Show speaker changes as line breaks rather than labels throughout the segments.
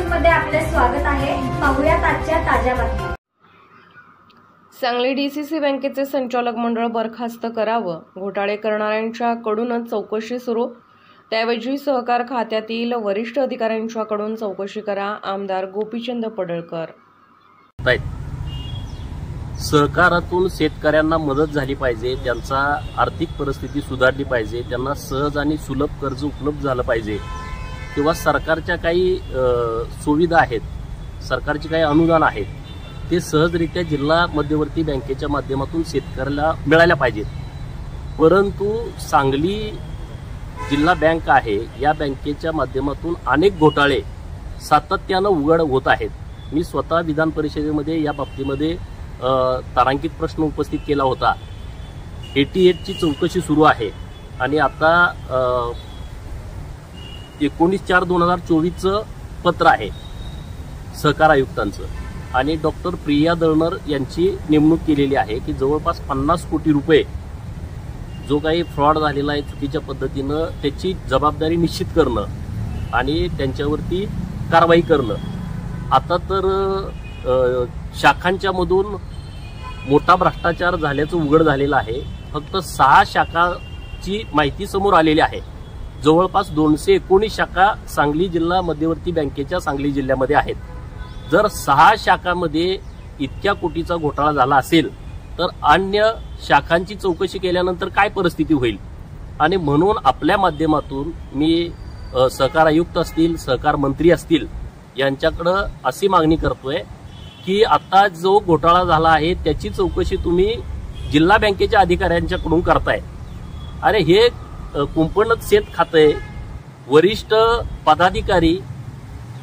News मध्ये आपले स्वागत आहे। पाहूयात आजच्या ताज्या बातम्या।
सांगली डीसीसी बँकेचे संचालक मंडळ बरखास्त करावं, घोटाळे करणाऱ्यांच्याकडूनच चौकशी सुरू, त्याऐवजी सहकार खात्यातील वरिष्ठ अधिकाऱ्यांच्याकडून चौकशी करा, आमदार गोपीचंद पडळकर।
सहकारातून शेतकऱ्यांना मदत झाली पाहिजे, त्यांचा आर्थिक परिस्थिती सुधारली पाहिजे, त्यांना सहज आणि सुलभ कर्ज उपलब्ध झालं पाहिजे, किंवा सरकारच्या काही सुविधा आहेत, सरकारचे काही अनुदान आहेत, ते सहजरित्या जिल्हा मध्यवर्ती बँकेच्या माध्यमातून शेतकऱ्याला मिळायला पाहिजेत। परंतु सांगली जिल्हा बँक आहे, या बँकेच्या माध्यमातून अनेक घोटाळे सातत्यानं उघड होत आहेत। मी स्वतः विधान परिषदेमध्ये या बाबतीमध्ये तारांकित प्रश्न उपस्थित केला होता। 88 ची चौकशी सुरू आहे आणि आता 19/4/2024 पत्र आहे सहकार आयुक्तांचं आणि डॉक्टर प्रिया दळणर यांची नेमणूक केलेली आहे की जवळपास 50 कोटी रुपये जो काही फ्रॉड झालेला आहे चुकीच्या पद्धतीनं, त्याची जबाबदारी निश्चित करणं आणि त्यांच्यावरती कारवाई करणं। आता तर शाखांच्या मधून मोठा भ्रष्टाचार झाल्याचं उघड झालेलं आहे। फक्त 6 शाखांची माहिती समोर आलेली आहे। जवळपास 219 शाखा सांगली जिल्हा मध्यवर्ती बँकेच्या सांगली जिल्ह्यामध्ये आहेत। जर 6 शाखांमध्ये इतक्या कोटीचा घोटाळा झाला असेल तर अन्य शाखांची चौकशी केल्यानंतर काय परिस्थिती होईल। आणि म्हणून आपल्या माध्यमातून मी सहकार आयुक्त असतील, सहकार मंत्री असतील यांच्याकडे अशी मागणी करतोय की आता जो घोटाळा झाला आहे त्याची चौकशी तुम्ही जिल्हा बँकेच्या अधिकाऱ्यांच्याकडून करताय। अरे हे कुंपणच शेत खातंय, वरिष्ठ पदाधिकारी,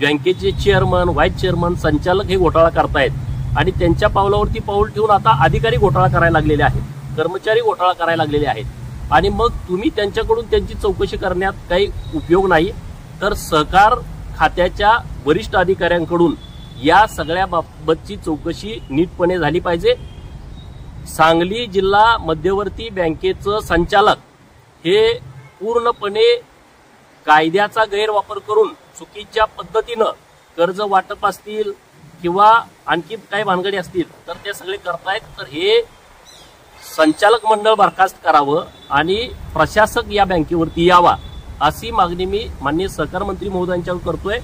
बँकेचे चेअरमन, व्हाईस चेअरमन, संचालक हे घोटाळा करतायत आणि त्यांच्या पावलावरती पाऊल ठेवून आता अधिकारी घोटाळा करायला लागलेले आहेत, कर्मचारी घोटाळा करायला लागलेले आहेत। आणि मग तुम्ही त्यांच्याकडून त्यांची चौकशी करण्यात काही उपयोग नाही, तर सहकार खात्याच्या वरिष्ठ अधिकाऱ्यांकडून या सगळ्या बाबतची चौकशी नीटपणे झाली पाहिजे। सांगली जिल्हा मध्यवर्ती बँकेचं संचालक हे पूर्णपणे कायद्याचा गैरवापर करून चुकीच्या पद्धतीनं कर्ज वाटप असतील किंवा आणखी काही भानगडी असतील तर ते सगळे करतायत। तर हे संचालक मंडळ बरखास्त करावं आणि प्रशासक या बँकेवरती यावा, अशी मागणी मी माननीय सहकार मंत्री महोदयांच्याकडे करतोय।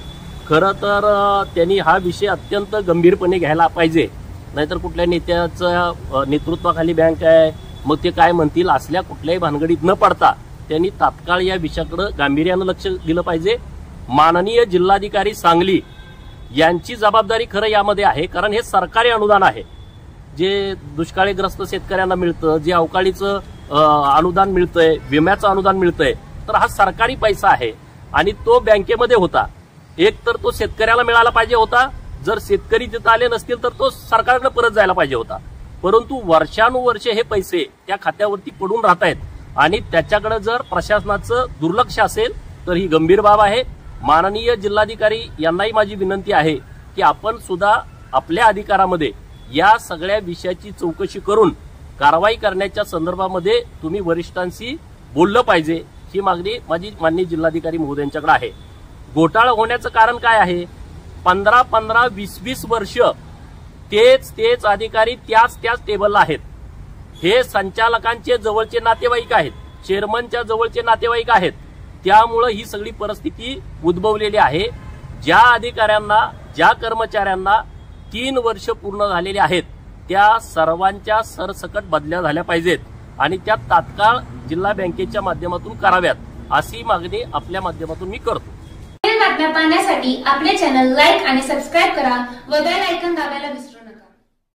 खरं तर त्यांनी हा विषय अत्यंत गंभीरपणे घ्यायला पाहिजे, नाहीतर कुठल्या नेत्याच्या नेतृत्वाखाली बँक आहे मग ते काय म्हणतील असल्या कुठल्याही भानगडीत न पडता त्यांनी तात्काळ या विषयाकडे गांभीर्यानं लक्ष दिलं पाहिजे। माननीय जिल्हाधिकारी सांगली यांची जबाबदारी खरं यामध्ये आहे, कारण हे सरकारी अनुदान आहे जे दुष्काळीग्रस्त शेतकऱ्यांना मिळतं, जे अवकाळीचं अनुदान मिळतंय, विम्याचं अनुदान मिळतंय, तर हा सरकारी पैसा आहे आणि तो बँकेमध्ये होता। एक तर तो शेतकऱ्याला मिळाला पाहिजे होता, जर शेतकरी तिथं आले नसतील तर तो सरकारकडे परत जायला पाहिजे होता। परंतु वर्षानुवर्षे हे पैसे त्या खात्यावरती पडून राहत आहेत आणि त्याच्याकडे जर प्रशासनाचं दुर्लक्ष असेल तर ही गंभीर बाब आहे। माननीय जिल्हाधिकारी यांनाही माझी विनंती आहे की आपण सुद्धा आपल्या अधिकारामध्ये या सगळ्या विषयाची चौकशी करून कारवाई करण्याच्या संदर्भामध्ये तुम्ही वरिष्ठांशी बोललं पाहिजे, ही मागणी माझी माननीय जिल्हाधिकारी महोदयांच्याकडे आहे। घोटाळा होण्याचं कारण काय आहे? 15-15, 20-20 वर्ष तेच अधिकारी त्याच टेबलला आहेत। हे संचालकांचे जवळचे नातेवाईक आहेत, चेअरमनच्या जवळचे नातेवाईक आहेत, त्यामुळे ही सगळी परिस्थिती उद्भवलेली आहे। ज्या अधिकाऱ्यांना, ज्या कर्मचाऱ्यांना 3 वर्ष पूर्ण झालेले आहेत त्या सर्वांच्या सरसकट बदल्या झाल्या पाहिजेत आणि त्या तात्काळ जिल्हा बँकेच्या माध्यमातून कराव्यात, अशी मागणी आपल्या माध्यमातून मी करतो।
बातम्या पाहण्यासाठी आपले चॅनल लाईक आणि सबस्क्राईब करा व बेल आयकॉन दाबायला विसरू नका।